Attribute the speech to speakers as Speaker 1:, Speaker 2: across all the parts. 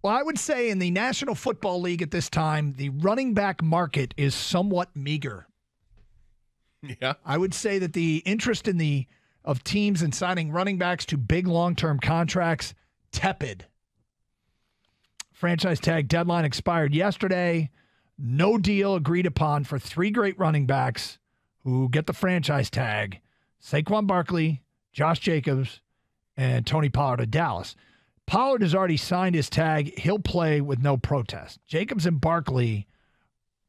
Speaker 1: Well, I would say in the National Football League at this time, the running back market is somewhat meager.
Speaker 2: Yeah.
Speaker 1: I would say that the interest of teams in signing running backs to big long-term contracts, tepid. Franchise tag deadline expired yesterday. No deal agreed upon for 3 great running backs who get the franchise tag: Saquon Barkley, Josh Jacobs, and Tony Pollard of Dallas. Pollard has already signed his tag. He'll play with no protest. Jacobs and Barkley,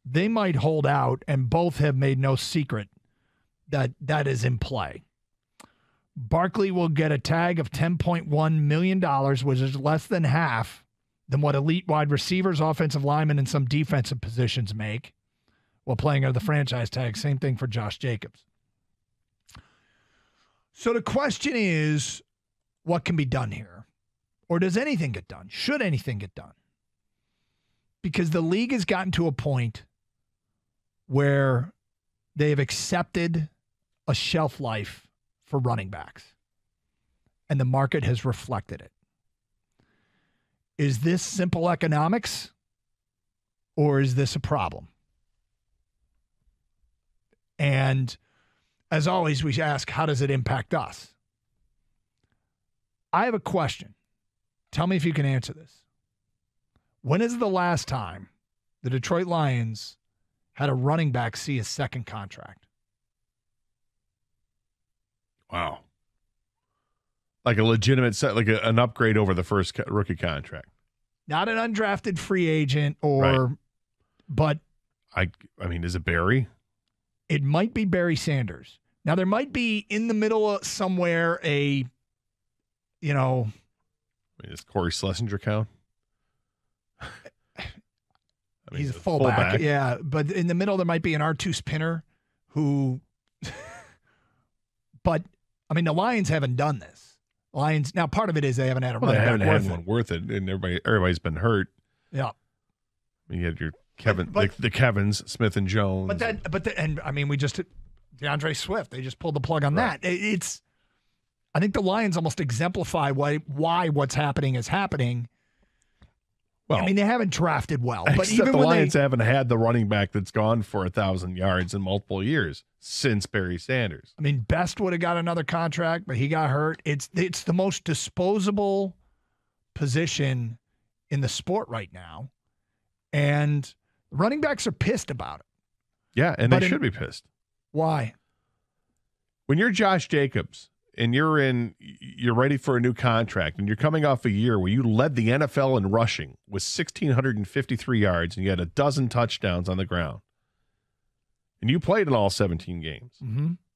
Speaker 1: they might hold out, and both have made no secret that is in play. Barkley will get a tag of $10.1 million, which is less than half than what elite wide receivers, offensive linemen, and some defensive positions make while playing under the franchise tag. Same thing for Josh Jacobs. So the question is, what can be done here? Or does anything get done? Should anything get done? Because the league has gotten to a point where they have accepted a shelf life for running backs, and the market has reflected it. Is this simple economics, or is this a problem? And as always, we ask, how does it impact us? I have a question. Tell me if you can answer this. When is the last time the Detroit Lions had a running back see a second contract?
Speaker 2: Wow. Like a legitimate set, like an upgrade over the first rookie contract.
Speaker 1: Not an undrafted free agent but
Speaker 2: I mean, is it Barry?
Speaker 1: It might be Barry Sanders. Now, there might be in the middle somewhere
Speaker 2: Does Corey Schlesinger count?
Speaker 1: He's a fullback. Yeah, but in the middle there might be an R2 spinner who but I mean, the Lions haven't done this. Lions, now part of it is they haven't had a running back
Speaker 2: worth it. They haven't had one worth it, and everybody's been hurt.
Speaker 1: Yeah.
Speaker 2: I mean, you had your the Kevins, Smith and Jones.
Speaker 1: We just DeAndre Swift, they just pulled the plug on that. I think the Lions almost exemplify why what's happening is happening. Well, I mean, they haven't drafted well, but even
Speaker 2: the Lions haven't had the running back that's gone for 1,000 yards in multiple years since Barry Sanders.
Speaker 1: I mean, Best would have got another contract, but he got hurt. It's the most disposable position in the sport right now, and running backs are pissed about it.
Speaker 2: Yeah, and they should be pissed.
Speaker 1: Why?
Speaker 2: When you're Josh Jacobs and you're ready for a new contract, and you're coming off a year where you led the NFL in rushing with 1,653 yards, and you had 12 touchdowns on the ground, and you played in all 17 games,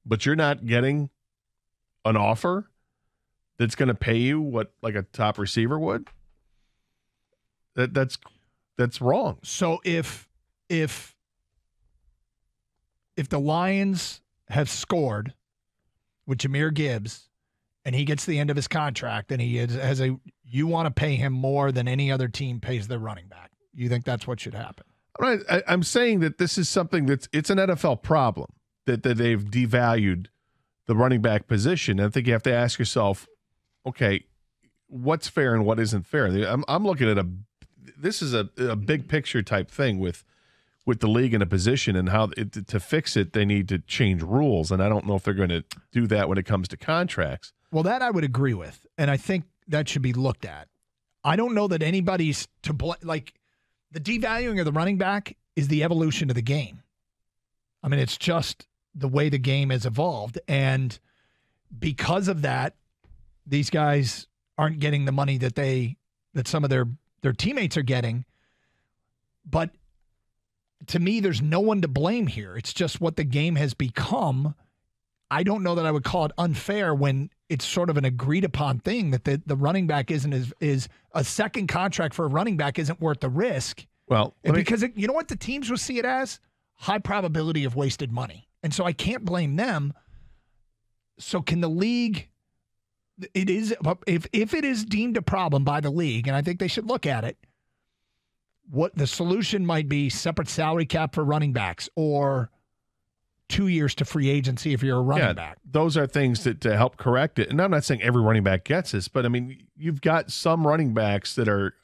Speaker 2: but you're not getting an offer that's going to pay you what like a top receiver would. That's wrong.
Speaker 1: So if the Lions have scored with Jahmyr Gibbs, and he gets to the end of his contract, and you want to pay him more than any other team pays their running back. You think that's what should happen?
Speaker 2: I'm saying that this is something it's an NFL problem that they've devalued the running back position. And I think you have to ask yourself, okay, what's fair and what isn't fair? I'm looking at this is a big picture type thing with the league in a position, and how to fix it, they need to change rules. And I don't know if they're going to do that when it comes to contracts.
Speaker 1: Well, that I would agree with, and I think that should be looked at. I don't know that anybody's to blame. Like, the devaluing of the running back is the evolution of the game. I mean, it's just the way the game has evolved, and because of that, these guys aren't getting the money that some of their teammates are getting. But to me, there's no one to blame here. It's just what the game has become. I don't know that I would call it unfair when it's sort of an agreed upon thing that the running back is a second contract for a running back isn't worth the risk.
Speaker 2: Well,
Speaker 1: you know what the teams will see it as? High probability of wasted money. And so I can't blame them. So can the league, if it is deemed a problem by the league, and I think they should look at it, what the solution might be: separate salary cap for running backs, or 2 years to free agency if you're a running back.
Speaker 2: Those are things to help correct it. And I'm not saying every running back gets this, but I mean, you've got some running backs that are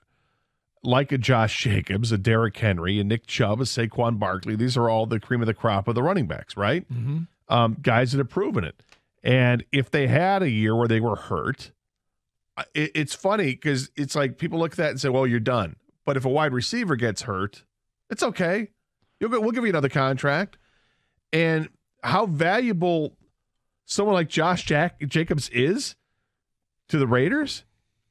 Speaker 2: like a Josh Jacobs, a Derrick Henry, a Nick Chubb, a Saquon Barkley. These are all the cream of the crop of the running backs, right?
Speaker 1: Mm-hmm.
Speaker 2: Guys that have proven it. And if they had a year where they were hurt, it's funny because it's like people look at that and say, well, you're done. But if a wide receiver gets hurt, it's okay. We'll give you another contract. And how valuable someone like Josh Jacobs is to the Raiders,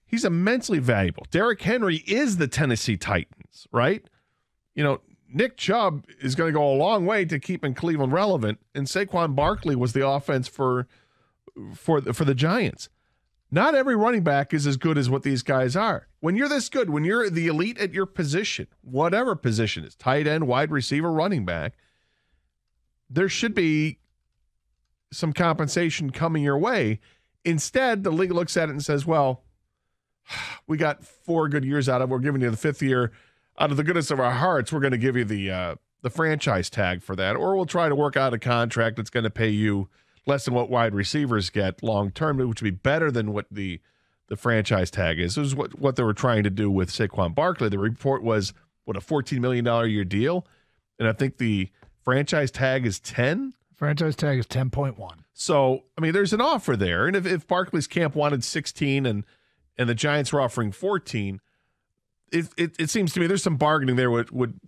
Speaker 2: he's immensely valuable. Derrick Henry is the Tennessee Titans, right? Nick Chubb is going to go a long way to keeping Cleveland relevant, and Saquon Barkley was the offense for the Giants. Not every running back is as good as what these guys are. When you're this good, when you're the elite at your position, whatever position is, tight end, wide receiver, running back, there should be some compensation coming your way. Instead, the league looks at it and says, well, we got 4 good years out of it. We're giving you the 5th year. Out of the goodness of our hearts, we're going to give you the franchise tag for that, or we'll try to work out a contract that's going to pay you less than what wide receivers get long term, which would be better than what the franchise tag is. This is what they were trying to do with Saquon Barkley. The report was, a $14 million a year deal, and I think the franchise tag is 10.
Speaker 1: Franchise tag is 10.1.
Speaker 2: So, there's an offer there, and if Barkley's camp wanted 16 and the Giants were offering 14, it seems to me there's some bargaining there.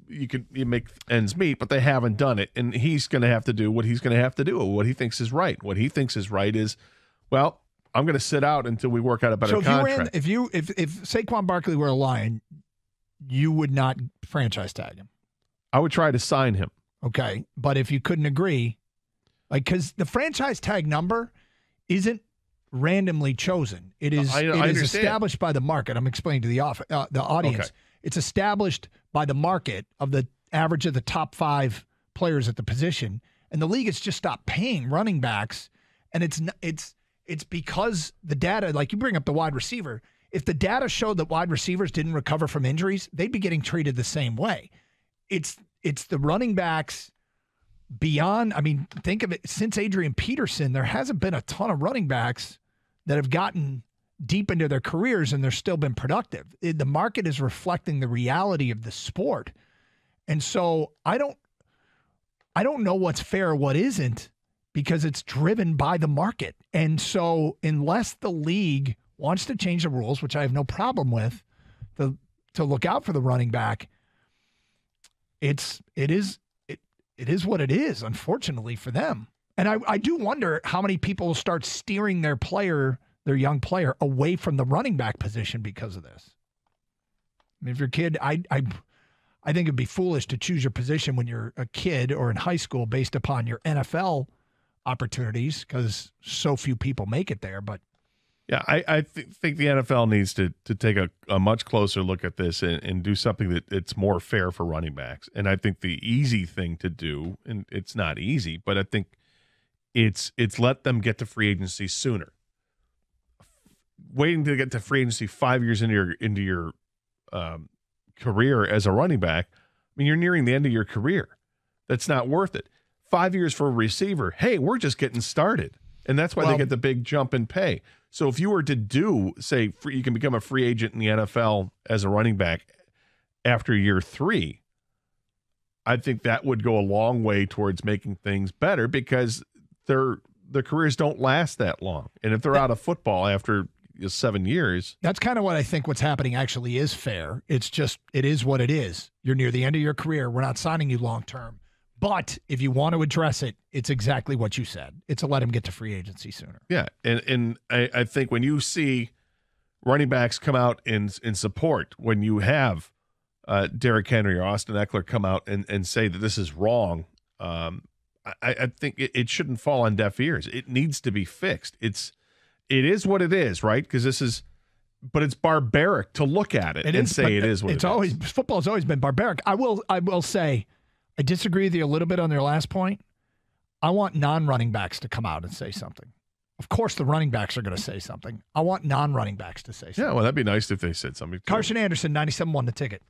Speaker 2: You make ends meet, but they haven't done it, and he's going to have to do what he's going to have to do. What he thinks is right. What he thinks is right is, well, I'm going to sit out until we work out a better contract.
Speaker 1: If Saquon Barkley were a Lion, you would not franchise tag him.
Speaker 2: I would try to sign him.
Speaker 1: Okay, but if you couldn't agree, because the franchise tag number isn't randomly chosen. It is established by the market. I'm explaining to the audience. Okay. It's established by the market of the average of the top 5 players at the position, and the league has just stopped paying running backs. And it's because the data, like you bring up the wide receiver, if the data showed that wide receivers didn't recover from injuries, they'd be getting treated the same way. It's the running backs beyond. Think of it. Since Adrian Peterson, there hasn't been a ton of running backs that have gotten deep into their careers and they're still been productive. The market is reflecting the reality of the sport. And so I don't know what's fair or what isn't, because it's driven by the market. And so unless the league wants to change the rules, which I have no problem with, to look out for the running back, it is what it is, unfortunately for them. And I do wonder how many people will start steering their young player, away from the running back position because of this. If you're a kid, I think it'd be foolish to choose your position when you're a kid or in high school based upon your NFL opportunities, because so few people make it there. But
Speaker 2: yeah, I think the NFL needs to take a much closer look at this and do something that's more fair for running backs. And I think the easy thing to do, and it's not easy, but I think it's let them get to free agency sooner. Waiting to get to free agency 5 years into your career as a running back, you're nearing the end of your career. That's not worth it. 5 years for a receiver, hey, we're just getting started. And that's why they get the big jump in pay. So if you were to say you can become a free agent in the NFL as a running back after year 3, I think that would go a long way towards making things better, because their careers don't last that long. And if they're out of football after 7 years.
Speaker 1: That's kind of what I think what's happening actually is fair. It's just, it is what it is. You're near the end of your career. We're not signing you long term. But if you want to address it, it's exactly what you said. It's to let him get to free agency sooner.
Speaker 2: Yeah, and I think when you see running backs come out in support, when you have Derrick Henry or Austin Eckler come out and say that this is wrong, I think it shouldn't fall on deaf ears. It needs to be fixed. It is what it is, right? Because but it's barbaric to look at it and say it is what it is.
Speaker 1: Football's always been barbaric. I will say, I disagree with you a little bit on their last point. I want non-running backs to come out and say something. Of course, the running backs are going to say something. I want non-running backs to say something.
Speaker 2: Yeah, well, that'd be nice if they said something.
Speaker 1: Karsch and Anderson, 97.1 The Ticket.